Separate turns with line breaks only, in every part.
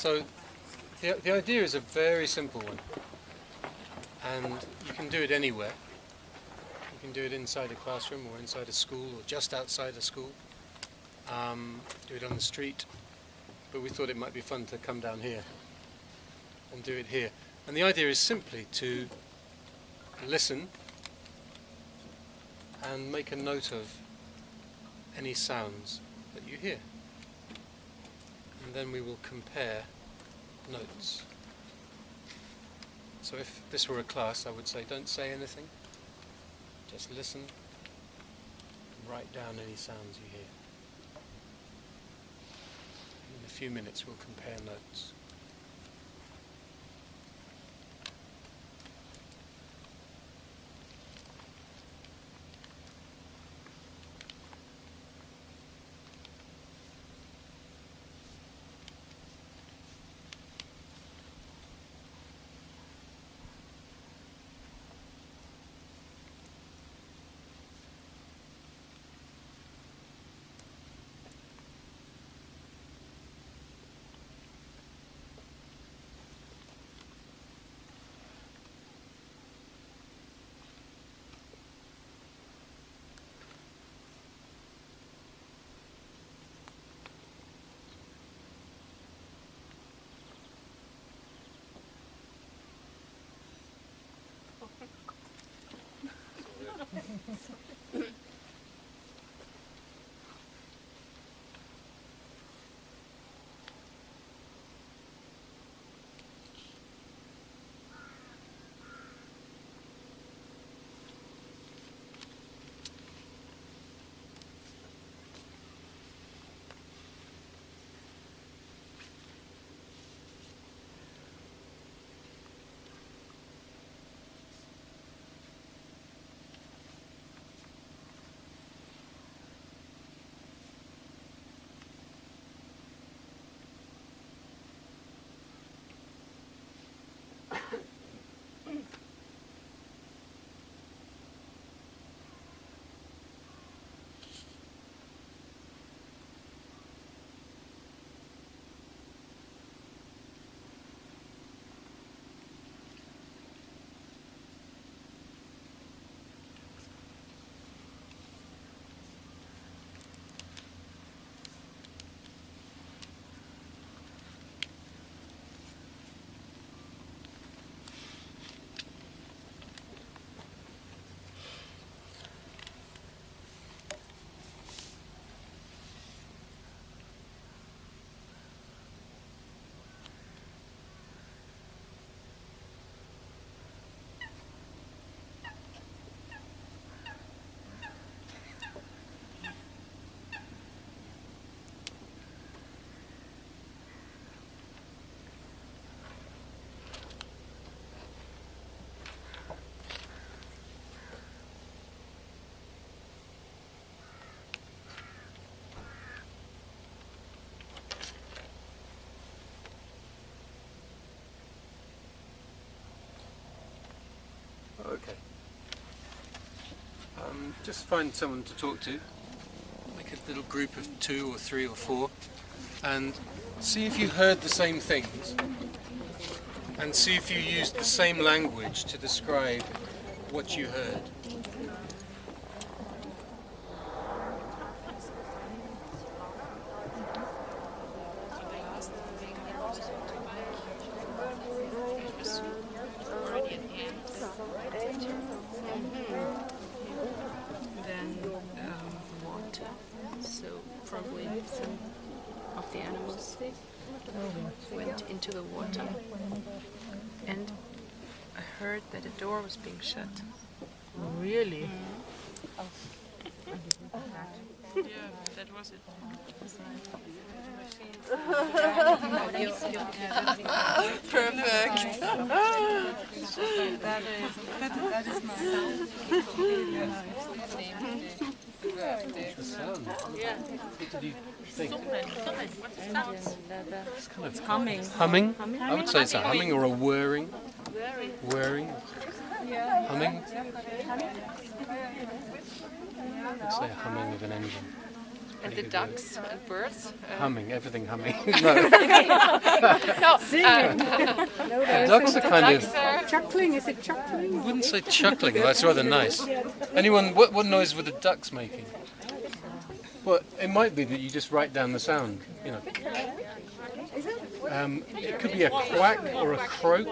So the idea is a very simple one, and you can do it anywhere. You can do it inside a classroom or inside a school or just outside a school. Do it on the street, but we thought it might be fun to come down here and do it here. And the idea is simply to listen and make a note of any sounds that you hear. And then we will compare notes. So if this were a class, I would say don't say anything, just listen and write down any sounds you hear. In a few minutes we'll compare notes. Okay. Just find someone to talk to, make a little group of 2 or 3 or 4, and see if you heard the same things, and see if you used the same language to describe what you heard.
Then water, so probably some of the animals went into the water, and I heard that a door was being shut.
Really?
Yeah, that was it.
Perfect.
That is nice.
What did you think?
It's humming.
Humming? I would say it's a humming or a whirring. Whirring. Humming. I'd say a humming of an engine.
And the ducks and birds.
Humming, everything humming.
No,
Ducks are kind of...
Chuckling, is it chuckling?
I wouldn't say chuckling, that's rather nice. Anyone, what noise were the ducks making? Well, it might be that you just write down the sound, you know. It could be a quack or a croak.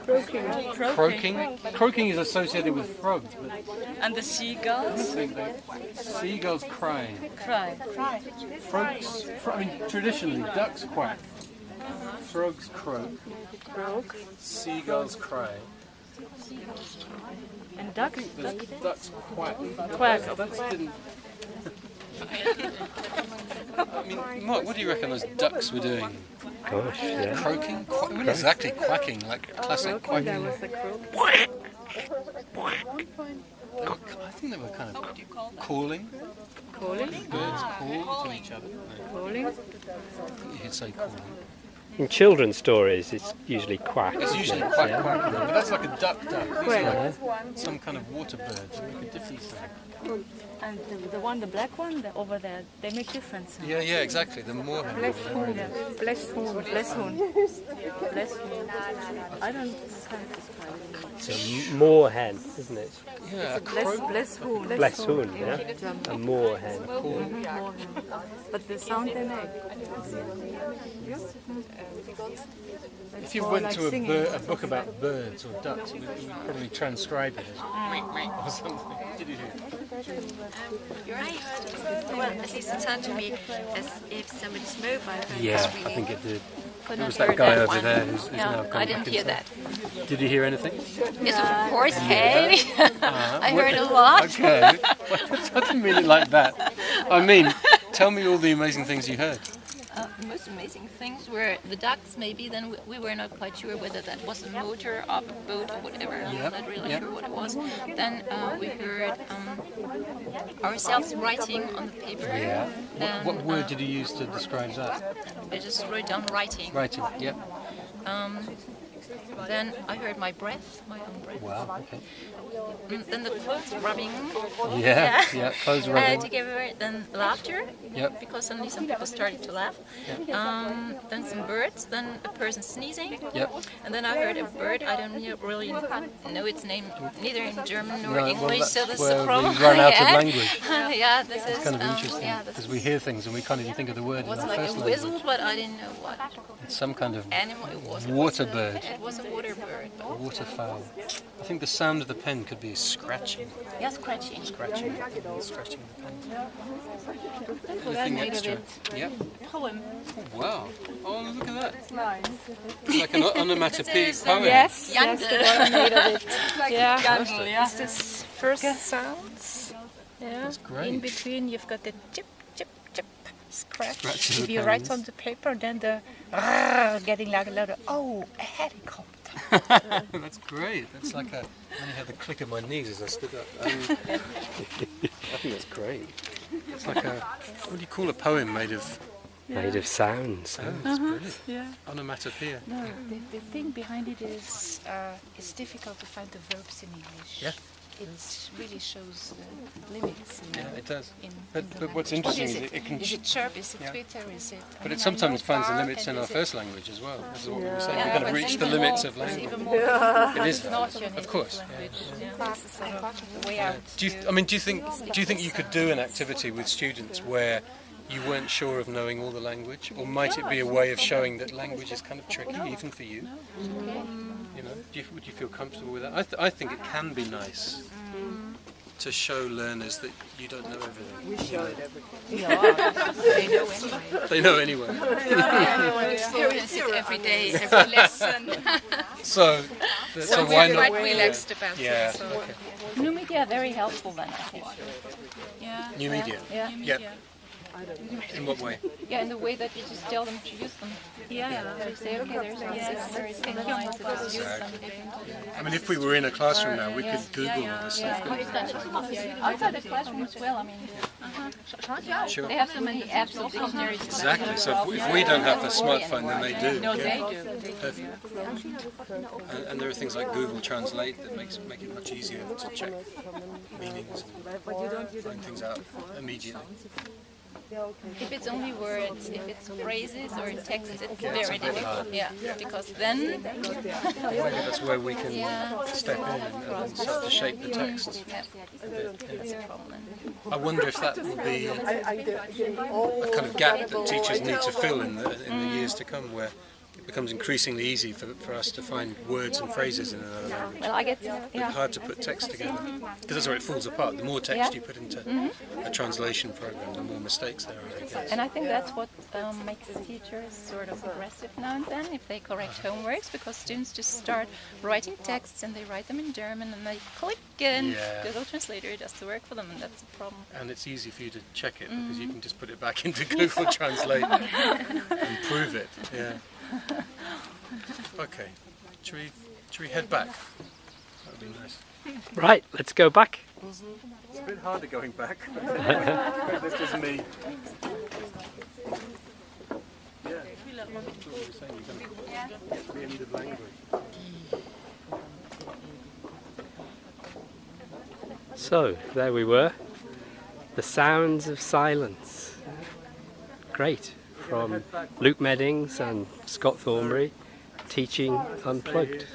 Croaking. Croaking is associated with frogs, but
And the seagulls?
seagulls cry.
Cry.
Frogs, I mean, traditionally, ducks quack. Frogs croak. Seagulls cry.
And ducks?
Ducks quack.
Quack.
That's didn't... I mean, Mark, what do you reckon those ducks were doing?
Gosh, yeah.
Croaking? What exactly quacking? Like classic quacking? I think they were kind of calling.
Calling?
Birds call to each other.
Calling?
You'd say calling.
In children's stories, it's usually quack.
It's usually
isn't it?
quack,
Yeah.
quack, but that's like a duck. These
Quack.
are like some kind of water bird. They make a different sound.
And the black one over there, they make different sounds.
Yeah, exactly. The moorhen.
Blesshoon. I don't describe
It's a moorhen, isn't it?
Yeah, a croak.
Blesshoon.
Blesshoon, yeah? A moorhen.
But the sound they make.
If you went to a book about birds or ducks, you would probably transcribe it as meek meek or something. Did you hear?
You're right. Well, at least it sounded to me as if somebody's mobile phone
Yeah,
was
I
ringing.
think it did.
Could
There
not
was that
hear
guy
that
over
one.
there who's now
No,
come
I
back
didn't hear
inside.
that.
Did you hear anything?
Yes, of course, Kate. I heard a lot.
Okay. I didn't mean it like that. I mean, tell me all the amazing things you heard.
The most amazing things were the ducks, maybe. Then we were not quite sure whether that was a motor or a boat or whatever. I'm not really sure what it was. Then we heard ourselves writing on the paper.
Yeah.
Then,
What word did you use to describe that?
I just wrote down writing.
Writing. Yeah.
Then I heard my breath, my own breath.
Wow. Okay.
Then the clothes rubbing
Yeah. Clothes rubbing.
together. Then laughter,
Yep.
because suddenly some people started to laugh. Then some birds. Then a person sneezing.
Yep.
And then I heard a bird. I don't really know its name, neither in German nor
No, well,
English.
that's
So this
where
is a problem.
we run out of
Yeah.
language.
Yeah, this is
Kind of interesting
Yeah, this
because we hear things and we can't even think of the word in
was
our
like a
first
whistle,
language.
but I didn't know what
It's some kind of
animal it was.
water bird,
It was a water bird. But
waterfowl. I think the sound of the pen could be scratching,
yeah, scratching.
scratching the pen.
What I
Anything
made of
extra?
it.
Yep.
Poem.
Oh, wow. Oh, look at that. It's like an onomatopoeic poem.
Yandel.
It's this first sounds. Yeah.
That's great.
In between, you've got the chip, chip, chip, scratch.
Scratch of
If
the
you write
pens.
on the paper, then the getting like a louder. Oh, a helicopter.
That's great. That's like a. I only had the click of my knees as I stood up. I think that's great. It's like a. What do you call a poem made of
Made of sounds.
sounds? Brilliant.
Yeah.
Onomatopoeia.
No, the thing behind it is it's difficult to find the verbs in English.
Yeah.
It really shows limits.
Yeah, it does.
In
But
the
what's
language.
interesting
What
is it can.
Is it chirp? Is it
Yeah.
twitter? Is it?
But it sometimes finds the limits in our first language as well. This is what we were saying. We've got to reach the limits of
It's
language.
even more difficult.
It is.
It's not your
Of
native
course.
language. Yeah. This is sort of the way out.
Do you think you could do an activity with students where you weren't sure of knowing all the language, or might it be a way of showing that language is kind of tricky even for you? You know, would you feel comfortable with that? I think it can be nice to show learners that you don't know everything. We show it everything. They know anyway.
Experience it every day, every lesson.
So why
We're
not?
quite relaxed about
Yeah.
it. So.
Okay.
New media are very helpful then, I think.
Yeah.
New media.
Yeah.
Yep. In what way?
Yeah, in the way that you just tell them to use them.
Yeah.
So you say, okay, there's a single line, so just use them.
I mean, if we were in a classroom now, we could Google all this stuff.
Outside the classroom as well. I mean,
Sure.
they have so many apps and dictionaries.
Exactly. So if we don't have the smartphone, then they do.
No,
Yeah.
they do.
Perfect. And there are things like Google Translate that make it much easier to check meanings and find things out immediately.
If it's only words, if it's phrases or text, it's very difficult. Yeah, because then
Maybe that's where we can step in and start to shape the text.
that's a problem.
I wonder if that will be a kind of gap that teachers need to fill in the years to come, where it becomes increasingly easy for us to find words and phrases in another language.
Well, I get
It's hard to put text together, because that's where it falls apart. The more text you put into a translation program, the more mistakes there are, I guess.
And I think that's what makes teachers sort of aggressive now and then if they correct homeworks, because students just start writing texts and they write them in German and they click and Google Translator does the work for them, and that's a problem.
And it's easy for you to check it because you can just put it back into Google Translate and prove it. Yeah. Okay. Should we head back? That would be nice.
Right, let's go back.
It's a bit harder going back. That's just me. Yeah. That's what we were saying. You're going to get to the end of language.
So, there we were. The sounds of silence. Great. From Luke Meddings and Scott Thornbury, teaching Unplugged.